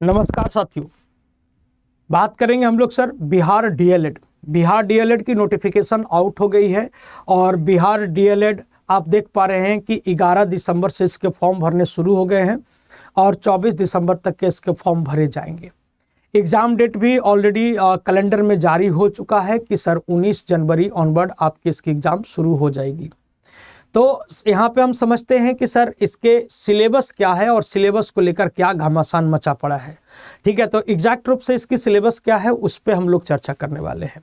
नमस्कार साथियों, बात करेंगे हम लोग sir Bihar DElEd. Bihar DElEd की नोटिफिकेशन आउट हो गई है और बिहार डीएलएड आप देख पा रहे हैं कि 11 दिसंबर से इसके फॉर्म भरने शुरू हो गए हैं और 24 दिसंबर तक के इसके फॉर्म भरे जाएंगे। एग्ज़ाम डेट भी ऑलरेडी कैलेंडर में जारी हो चुका है कि सर 19 जनवरी ऑनवर्ड आपकी इसकी एग्ज़ाम शुरू हो जाएगी। तो यहाँ पे हम समझते हैं कि सर इसके सिलेबस क्या है और सिलेबस को लेकर क्या घमासान मचा पड़ा है। ठीक है, तो एग्जैक्ट रूप से इसकी सिलेबस क्या है उस पर हम लोग चर्चा करने वाले हैं।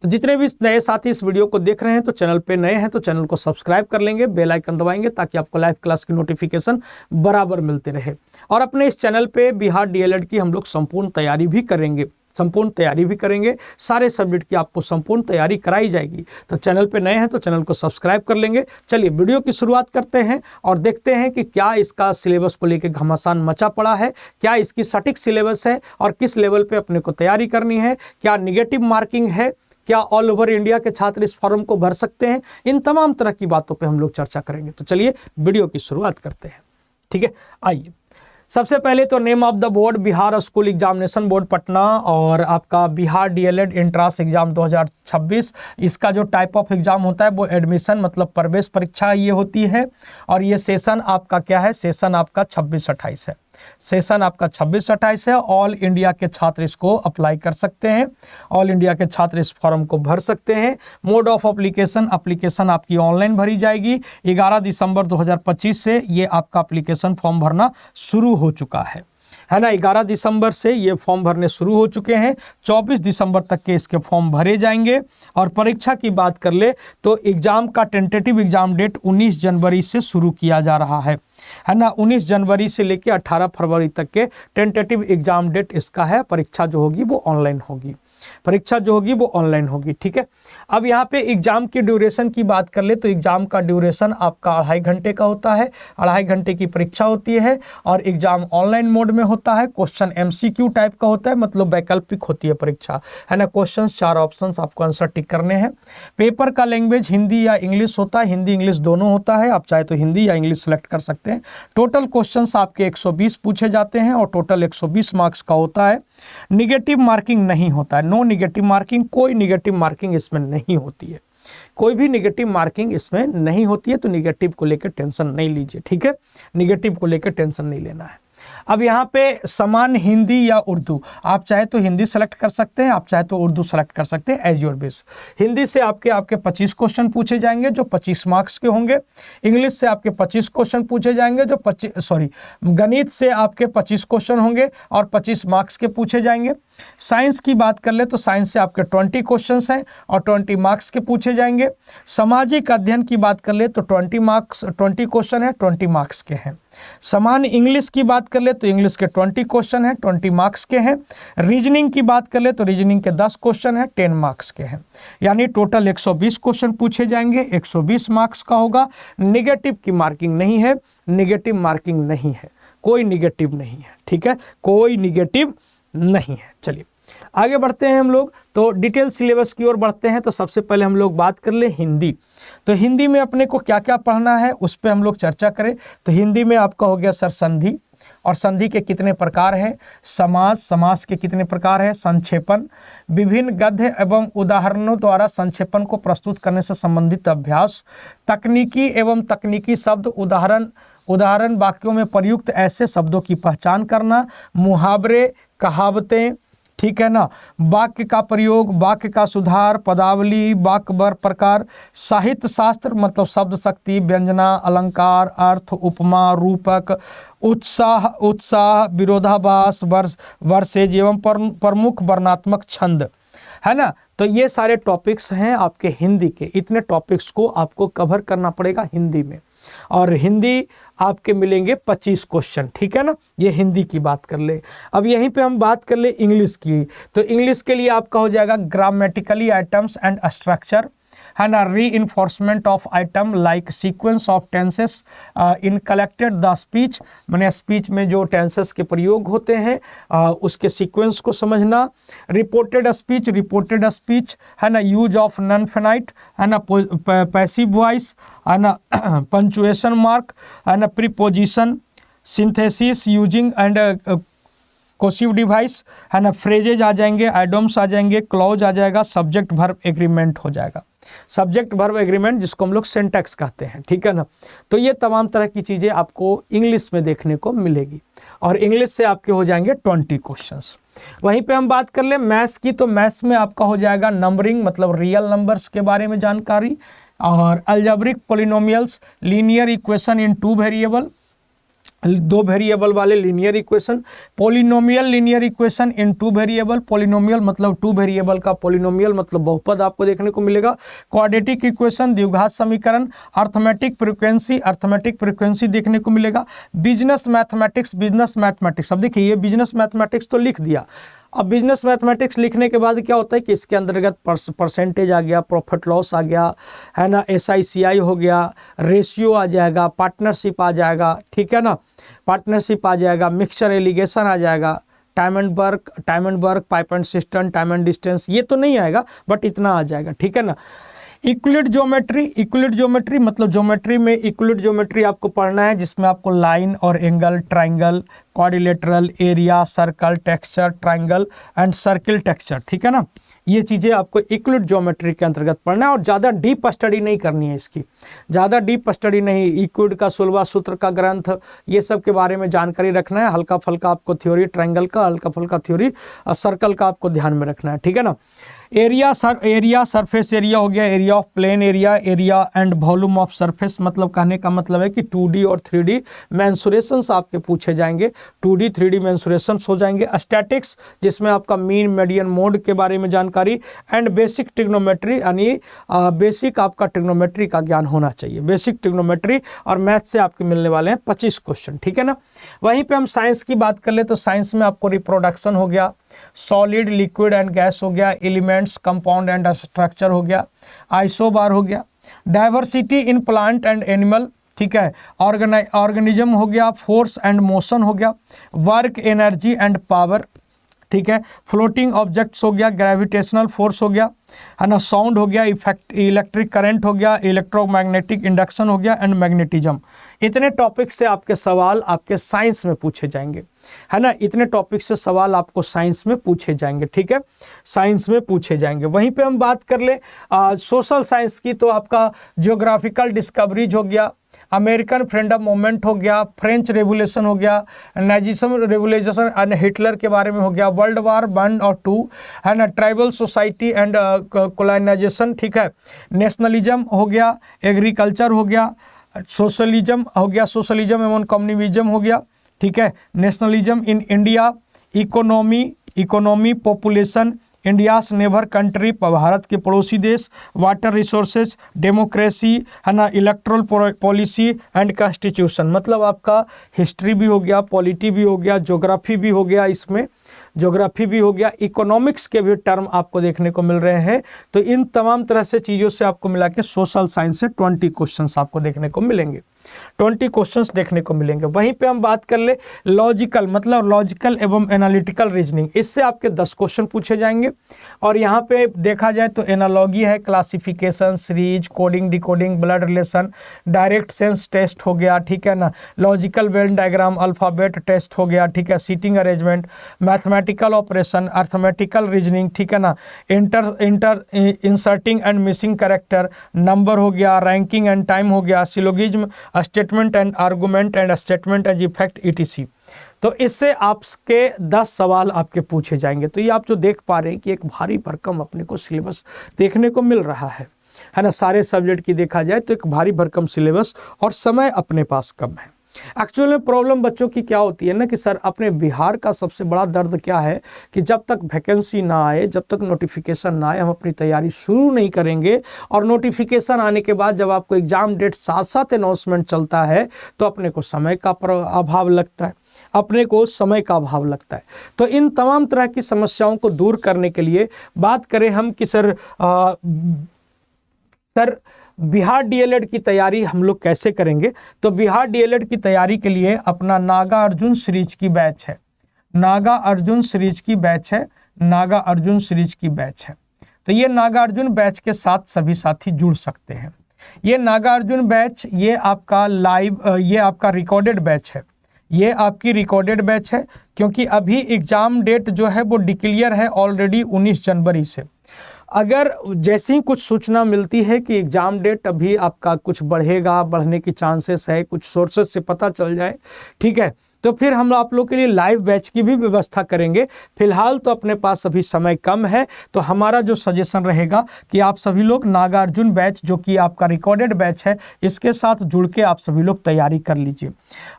तो जितने भी नए साथी इस वीडियो को देख रहे हैं तो चैनल पे नए हैं तो चैनल को सब्सक्राइब कर लेंगे, बेल आइकन दबाएंगे ताकि आपको लाइव क्लास की नोटिफिकेशन बराबर मिलते रहे। और अपने इस चैनल पे बिहार डीएलएड की हम लोग संपूर्ण तैयारी भी करेंगे, सारे सब्जेक्ट की आपको संपूर्ण तैयारी कराई जाएगी। तो चैनल पे नए हैं तो चैनल को सब्सक्राइब कर लेंगे। चलिए वीडियो की शुरुआत करते हैं और देखते हैं कि क्या इसका सिलेबस को लेकर घमासान मचा पड़ा है, क्या इसकी सटीक सिलेबस है और किस लेवल पे अपने को तैयारी करनी है, क्या निगेटिव मार्किंग है, क्या ऑल ओवर इंडिया के छात्र इस फॉर्म को भर सकते हैं। इन तमाम तरह की बातों पे हम लोग चर्चा करेंगे। तो चलिए वीडियो की शुरुआत करते हैं। ठीक है, आइए सबसे पहले तो name of the board Bihar school examination board Patna और आपका बिहार डीएलएड एंट्रांस एग्जाम 2026। इसका जो टाइप ऑफ एग्जाम होता है वो एडमिशन मतलब प्रवेश परीक्षा ये होती है और ये सेशन आपका क्या है, सेशन आपका 26-28 है। सेशन आपका 26-28 है। ऑल इंडिया के छात्र इसको अप्लाई कर सकते हैं, ऑल इंडिया के छात्र इस फॉर्म को भर सकते हैं। मोड ऑफ एप्लीकेशन आपकी ऑनलाइन भरी जाएगी। 11 दिसंबर 2025 से ये आपका एप्लीकेशन फॉर्म भरना शुरू हो चुका है ना। 11 दिसंबर से ये फॉर्म भरने शुरू हो चुके हैं। 24 दिसंबर तक के इसके फॉर्म भरे जाएंगे। और परीक्षा की बात कर ले तो एग्जाम का टेंटेटिव एग्जाम डेट 19 जनवरी से शुरू किया जा रहा है ना। 19 जनवरी से लेकर 18 फरवरी तक के टेंटेटिव एग्जाम डेट इसका है। परीक्षा जो होगी वो ऑनलाइन होगी, ठीक है। अब यहाँ पे एग्जाम की ड्यूरेशन की बात कर ले तो एग्जाम का ड्यूरेशन आपका 2.5 घंटे का होता है। 2.5 घंटे की परीक्षा होती है और एग्जाम ऑनलाइन मोड में होता है। क्वेश्चन एमसीक्यू टाइप का होता है, मतलब वैकल्पिक होती है परीक्षा, है ना। क्वेश्चन 4 ऑप्शन आपको आंसर टिक करने हैं। पेपर का लैंग्वेज हिंदी या इंग्लिश होता है, हिंदी इंग्लिश दोनों होता है। आप चाहे तो हिंदी या इंग्लिश सेलेक्ट कर सकते हैं। टोटल क्वेश्चंस आपके 120 पूछे जाते हैं और टोटल 120 मार्क्स का होता है। निगेटिव मार्किंग नहीं होता है, नो निगेटिव मार्किंग, कोई निगेटिव मार्किंग इसमें नहीं होती है, कोई भी निगेटिव मार्किंग इसमें नहीं होती है। तो निगेटिव को लेकर टेंशन नहीं लीजिए, ठीक है, निगेटिव को लेकर टेंशन नहीं लेना है। अब यहाँ पे समान हिंदी या उर्दू, आप चाहे तो हिंदी सेलेक्ट कर सकते हैं, आप चाहे तो उर्दू सेलेक्ट कर सकते हैं, एज योर विश। हिंदी से आपके 25 क्वेश्चन पूछे जाएंगे जो 25 मार्क्स के होंगे। इंग्लिश से आपके 25 क्वेश्चन पूछे जाएंगे जो गणित से आपके 25 क्वेश्चन होंगे और 25 मार्क्स के पूछे जाएंगे। साइंस की बात कर ले तो साइंस से आपके 20 क्वेश्चन हैं और 20 मार्क्स के पूछे जाएंगे। सामाजिक अध्ययन की बात कर ले तो 20 क्वेश्चन है, 20 मार्क्स के हैं। समान इंग्लिश की बात कर ले तो इंग्लिश के 20 क्वेश्चन हैं, 20 मार्क्स के हैं। रीजनिंग की बात कर ले तो रीजनिंग के 10 क्वेश्चन हैं, 10 मार्क्स के हैं। यानी टोटल 120 क्वेश्चन पूछे जाएंगे, 120 मार्क्स का होगा। निगेटिव की मार्किंग नहीं है, निगेटिव मार्किंग नहीं है, कोई निगेटिव नहीं है, ठीक है, कोई निगेटिव नहीं है। चलिए आगे बढ़ते हैं हम लोग, तो डिटेल सिलेबस की ओर बढ़ते हैं। तो सबसे पहले हम लोग बात कर ले हिंदी। तो हिंदी में अपने को क्या क्या पढ़ना है उस पर हम लोग चर्चा करें। तो हिंदी में आपका हो गया सर संधि, और संधि के कितने प्रकार हैं, समास के कितने प्रकार हैं, संक्षेपण, विभिन्न गद्य एवं उदाहरणों द्वारा संक्षेपण को प्रस्तुत करने से संबंधित अभ्यास, तकनीकी एवं तकनीकी शब्द, उदाहरण वाक्यों में प्रयुक्त ऐसे शब्दों की पहचान करना, मुहावरे, कहावतें, ठीक है ना, वाक्य का प्रयोग, वाक्य का सुधार, पदावली, वाक्य वर्ग प्रकार, साहित्य शास्त्र मतलब शब्द शक्ति, व्यंजना, अलंकार, अर्थ, उपमा, रूपक, उत्साह, विरोधाभास, वर्सेज एवं प्रमुख वर्णात्मक छंद, है ना। तो ये सारे टॉपिक्स हैं आपके हिंदी के। इतने टॉपिक्स को आपको कवर करना पड़ेगा हिंदी में, और हिंदी आपके मिलेंगे 25 क्वेश्चन, ठीक है ना। ये हिंदी की बात कर ले। अब यहीं पे हम बात कर ले इंग्लिश की। तो इंग्लिश के लिए आपका हो जाएगा ग्रामेटिकली आइटम्स एंड स्ट्रक्चर, है ना, reinforcement of item like sequence of tenses in collected the speech, मैंने स्पीच में जो टेंसेस के प्रयोग होते हैं उसके सीक्वेंस को समझना। रिपोर्टेड स्पीच, है ना, यूज ऑफ नॉन फिनाइट, है ना, पैसिव वॉइस, है ना, पंचुएशन मार्क, है ना, preposition, synthesis using and discursive device, है ना, फ्रेजेज आ जाएंगे, आइडोम्स आ जाएंगे, क्लॉज आ जाएगा, सब्जेक्ट वर्ब एग्रीमेंट हो जाएगा। सब्जेक्ट वर्ब एग्रीमेंट जिसको हम लोग सिंटैक्स कहते हैं, ठीक है ना। तो ये तमाम तरह की चीज़ें आपको इंग्लिश में देखने को मिलेगी और इंग्लिश से आपके हो जाएंगे 20 क्वेश्चंस। वहीं पे हम बात कर ले मैथ्स की, तो मैथ्स में आपका हो जाएगा नंबरिंग मतलब रियल नंबर्स के बारे में जानकारी, और algebraic polynomials, linear equation in 2 variable, 2 variable वाले linear equation, polynomial linear equation in 2 variable, polynomial मतलब 2 वेरिएबल का पॉलिनोमियल मतलब बहुपद आपको देखने को मिलेगा, क्वाड्रेटिक इक्वेशन द्विघात समीकरण, अर्थमेटिक फ्रीक्वेंसी देखने को मिलेगा, बिजनेस मैथमेटिक्स। अब देखिए ये बिजनेस मैथमेटिक्स तो लिख दिया, अब बिजनेस मैथमेटिक्स लिखने के बाद क्या होता है कि इसके अंतर्गत परसेंटेज आ गया, प्रॉफिट लॉस आ गया, है ना, SICI हो गया, रेशियो आ जाएगा, पार्टनरशिप आ जाएगा, ठीक है ना, पार्टनरशिप आ जाएगा, मिक्सचर एलिगेशन आ जाएगा, time and work, pipe and system, time and distance, ये तो नहीं आएगा बट इतना आ जाएगा, ठीक है ना। इक्विलिड ज्योमेट्री मतलब ज्योमेट्री में इक्विलिड ज्योमेट्री आपको पढ़ना है, जिसमें आपको लाइन और angle, triangle, quadrilateral, area, circle, texture, triangle and circle texture, ठीक है ना। ये चीज़ें आपको इक्विलिड ज्योमेट्री के अंतर्गत पढ़ना है और ज़्यादा डीप स्टडी नहीं करनी है इसकी, ज़्यादा डीप स्टडी नहीं, इक्विड का 16वां सूत्र का ग्रंथ, ये सब के बारे में जानकारी रखना है, हल्का फुल्का आपको थ्योरी ट्राइंगल का, हल्का फुल्का थ्योरी सर्कल का आपको ध्यान में रखना है, ठीक है ना। एरिया सरफेस एरिया हो गया, area of plain area and volume of surface, मतलब कहने का मतलब है कि 2D और 3D मेंसुरेशंस आपके पूछे जाएंगे, 2D 3D मेंसुरेशंस हो जाएंगे। स्टैटिक्स जिसमें आपका मीन मीडियन मोड के बारे में जानकारी, एंड बेसिक ट्रिग्नोमेट्री यानी बेसिक आपका ट्रिग्नोमेट्री का ज्ञान होना चाहिए, बेसिक ट्रिग्नोमेट्री, और मैथ से आपके मिलने वाले हैं 25 क्वेश्चन, ठीक है ना। वहीं पे हम साइंस की बात कर ले तो साइंस में आपको रिप्रोडक्शन हो गया, सॉलिड लिक्विड एंड गैस हो गया, एलिमेंट्स कंपाउंड एंड स्ट्रक्चर हो गया, आइसोबार हो गया, diversity in plant and animal, ठीक है, ऑर्गेनिज्म हो गया, फोर्स एंड मोशन हो गया, वर्क एनर्जी एंड पावर, ठीक है, फ्लोटिंग ऑब्जेक्ट्स हो गया, ग्रेविटेशनल फोर्स हो गया, है ना, साउंड हो गया, इलेक्ट्रिक करंट हो गया, इलेक्ट्रोमैग्नेटिक इंडक्शन हो गया एंड मैग्नेटिज्म। इतने टॉपिक से आपके सवाल आपके साइंस में पूछे जाएंगे, है ना, इतने टॉपिक से सवाल आपको साइंस में पूछे जाएंगे, ठीक है, साइंस में पूछे जाएंगे। वहीं पे हम बात कर ले सोशल साइंस की, तो आपका जियोग्राफिकल डिस्कवरीज हो गया, अमेरिकन फ्रीडम मूवमेंट हो गया, फ्रेंच रेवोल्यूशन हो गया, नाजिज्म रेवोल्यूशन एंड हिटलर के बारे में हो गया, वर्ल्ड वार 1 और 2, है ना, ट्राइबल सोसाइटी एंड कोलोनाइजेशन, ठीक है, नेशनलिज्म हो गया, एग्रीकल्चर हो गया, सोशलिज्म हो गया, सोशलिज्म एवं कम्युनिज्म हो गया, ठीक है, nationalism in India, economy population, India's neighbour country, Bharat के पड़ोसी देश, वाटर रिसोर्सेज, डेमोक्रेसी, है ना, इलेक्ट्रल पॉलिसी एंड कॉन्स्टिट्यूशन, मतलब आपका हिस्ट्री भी हो गया, पॉलिटी भी हो गया, ज्योग्राफी भी हो गया, इसमें ज्योग्राफी भी हो गया, इकोनॉमिक्स के भी टर्म आपको देखने को मिल रहे हैं। तो इन तमाम तरह से चीज़ों से आपको मिला के सोशल साइंस से 20 क्वेश्चंस आपको देखने को मिलेंगे, 20 क्वेश्चंस देखने को मिलेंगे। वहीं पे हम बात कर ले लॉजिकल, मतलब लॉजिकल एवं एनालिटिकल रीजनिंग, इससे आपके 10 क्वेश्चन पूछे जाएंगे। और यहाँ पे देखा जाए तो एनालॉगी है, classification, series, coding, decoding, blood relation, direct sense test हो गया, ठीक है ना, logical Venn diagram, alphabet test हो गया, ठीक है, seating arrangement, mathematical operation, arithmetical reasoning, ठीक है ना, inserting and missing character, number हो गया, रैंकिंग एंड टाइम हो गया, syllogism, statement and argument and statement as effect ETC। तो इससे आपके 10 सवाल आपके पूछे जाएंगे। तो ये आप जो देख पा रहे हैं कि एक भारी भरकम अपने को सिलेबस देखने को मिल रहा है ना, सारे सब्जेक्ट की देखा जाए तो एक भारी भरकम सिलेबस और समय अपने पास कम है। एक्चुअल में प्रॉब्लम बच्चों की क्या होती है ना कि सर अपने बिहार का सबसे बड़ा दर्द क्या है कि जब तक वैकेंसी ना आए, जब तक नोटिफिकेशन ना आए, हम अपनी तैयारी शुरू नहीं करेंगे। और नोटिफिकेशन आने के बाद जब आपको एग्जाम डेट साथ साथ अनाउंसमेंट चलता है तो अपने को समय का अभाव लगता है, अपने को समय का अभाव लगता है। तो इन तमाम तरह की समस्याओं को दूर करने के लिए बात करें हम कि सर बिहार DLED की तैयारी हम लोग कैसे करेंगे, तो बिहार DLED की तैयारी के लिए अपना नागा अर्जुन सीरीज की बैच है, नागा अर्जुन सीरीज की बैच है, नागा अर्जुन सीरीज की बैच है। तो ये नागा अर्जुन बैच के साथ सभी साथी जुड़ सकते हैं। ये नागा अर्जुन बैच ये आपका लाइव, ये आपका रिकॉर्डेड बैच है, ये आपकी रिकॉर्डेड बैच है, क्योंकि अभी एग्ज़ाम डेट जो है वो डिक्लेयर है ऑलरेडी 19 जनवरी से। अगर जैसे ही कुछ सूचना मिलती है कि एग्ज़ाम डेट अभी आपका कुछ बढ़ेगा, बढ़ने की चांसेस है, कुछ सोर्सेज से पता चल जाए, ठीक है, तो फिर हम आप लोग के लिए लाइव बैच की भी व्यवस्था करेंगे। फिलहाल तो अपने पास अभी समय कम है, तो हमारा जो सजेशन रहेगा कि आप सभी लोग नागार्जुन बैच जो कि आपका रिकॉर्डेड बैच है, इसके साथ जुड़ के आप सभी लोग तैयारी कर लीजिए।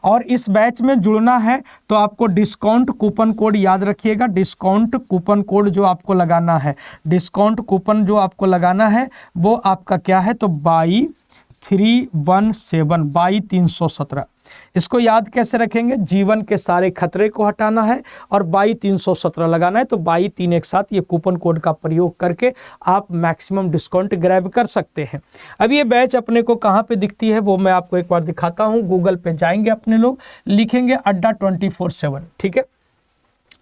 और इस बैच में जुड़ना है तो आपको डिस्काउंट कूपन कोड याद रखिएगा। डिस्काउंट कूपन कोड जो आपको लगाना है, डिस्काउंट कूपन जो आपको लगाना है वो आपका क्या है, तो 2317 2317। इसको याद कैसे रखेंगे, जीवन के सारे खतरे को हटाना है और 2317 लगाना है, तो 22317 ये कूपन कोड का प्रयोग करके आप मैक्सिमम डिस्काउंट ग्रैब कर सकते हैं। अब ये बैच अपने को कहाँ पे दिखती है वो मैं आपको एक बार दिखाता हूँ। गूगल पे जाएंगे अपने लोग, लिखेंगे अड्डा 24/7, ठीक है।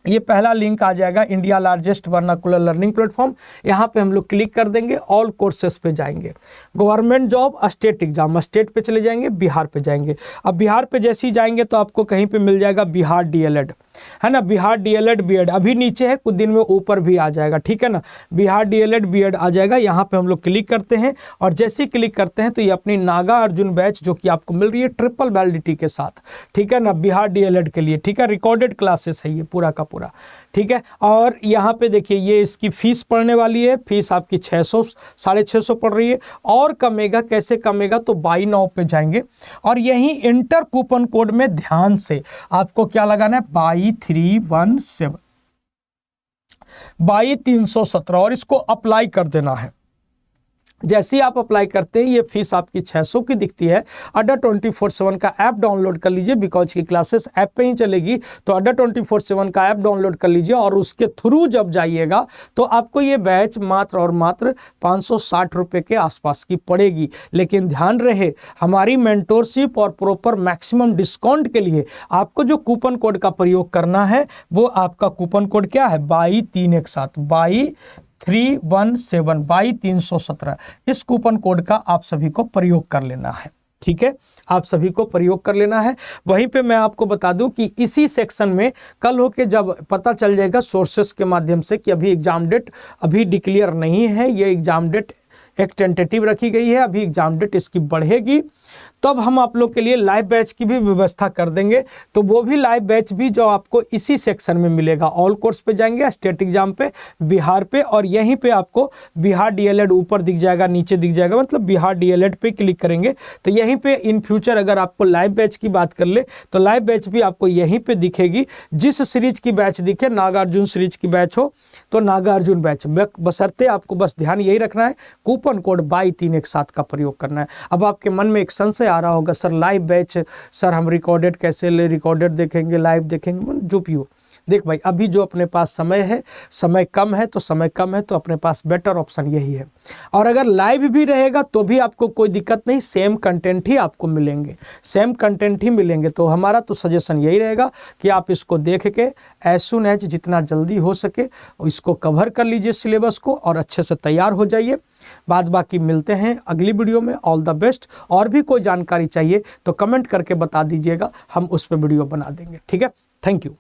ये पहला लिंक आ जाएगा, India largest vernacular learning platform. यहाँ पे हम लोग क्लिक कर देंगे, ऑल कोर्सेस पे जाएंगे, government job, state exam, state पे चले जाएंगे, बिहार पे जाएंगे। अब बिहार पे जैसे ही जाएंगे तो आपको कहीं पे मिल जाएगा बिहार DLED, है ना, बिहार DLED B.Ed अभी नीचे है, कुछ दिन में ऊपर भी आ जाएगा, ठीक है ना, बिहार DLED B.Ed आ जाएगा। यहाँ पे हम लोग क्लिक करते हैं और जैसे ही क्लिक करते हैं तो ये अपनी नागार्जुन बैच जो कि आपको मिल रही है ट्रिपल वैलिडिटी के साथ, ठीक है ना, बिहार DLED के लिए, ठीक है, रिकॉर्डेड क्लासेस है ये पूरा का पूरा, ठीक है। और यहाँ पे देखिए ये इसकी फीस पड़ने वाली है, फीस आपकी 600 650 पड़ रही है। और कमेगा, कैसे कमेगा, तो बाई नाउ पे जाएंगे और यही इंटर कूपन कोड में ध्यान से आपको क्या लगाना है, 2317 2317 और इसको अप्लाई कर देना है। जैसे ही आप अप्लाई करते हैं ये फीस आपकी 600 की दिखती है। अड्डा 24/7 का ऐप डाउनलोड कर लीजिए, बिकॉज की क्लासेस ऐप पे ही चलेगी, तो अड्डा 24/7 का ऐप डाउनलोड कर लीजिए और उसके थ्रू जब जाइएगा तो आपको ये बैच मात्र और मात्र 560 रुपये के आसपास की पड़ेगी। लेकिन ध्यान रहे, हमारी मेंटोरशिप और प्रॉपर मैक्सिमम डिस्काउंट के लिए आपको जो कूपन कोड का प्रयोग करना है वो आपका कूपन कोड क्या है, 2317 2317 इस कूपन कोड का आप सभी को प्रयोग कर लेना है, ठीक है, आप सभी को प्रयोग कर लेना है। वहीं पे मैं आपको बता दूं कि इसी सेक्शन में कल होके जब पता चल जाएगा सोर्सेस के माध्यम से कि अभी एग्जाम डेट अभी डिक्लेयर नहीं है, ये एग्जाम डेट एक टेंटेटिव रखी गई है, अभी एग्जाम डेट इसकी बढ़ेगी, तब हम आप लोग के लिए लाइव बैच की भी व्यवस्था कर देंगे। तो वो भी लाइव बैच भी जो आपको इसी सेक्शन में मिलेगा, ऑल कोर्स पे जाएंगे, स्टेट एग्जाम पे, बिहार पे, और यहीं पे आपको बिहार DLED ऊपर दिख जाएगा, नीचे दिख जाएगा, मतलब बिहार DLED पे क्लिक करेंगे तो यहीं पे इन फ्यूचर अगर आपको लाइव बैच की बात कर ले तो लाइव बैच भी आपको यहीं पे दिखेगी। जिस सीरीज की बैच दिखे, नागार्जुन सीरीज की बैच हो तो नागार्जुन बैच, बशर्ते आपको बस ध्यान यही रखना है, कूपन कोड 2317 का प्रयोग करना है। अब आपके मन में एक संशय आ रहा होगा, सर लाइव बैच, सर हम रिकॉर्डेड कैसे ले, रिकॉर्डेड देखेंगे, लाइव देखेंगे, जो भी हो। देख भाई, अभी जो अपने पास समय है, समय कम है, तो समय कम है तो अपने पास बेटर ऑप्शन यही है। और अगर लाइव भी रहेगा तो भी आपको कोई दिक्कत नहीं, सेम कंटेंट ही आपको मिलेंगे, सेम कंटेंट ही मिलेंगे। तो हमारा तो सजेशन यही रहेगा कि आप इसको देख के एज सुन एज जितना जल्दी हो सके इसको कवर कर लीजिए सिलेबस को और अच्छे से तैयार हो जाइए। बाद बाकी मिलते हैं अगली वीडियो में। All the best. और भी कोई जानकारी चाहिए तो कमेंट करके बता दीजिएगा, हम उस पर वीडियो बना देंगे, ठीक है। Thank you.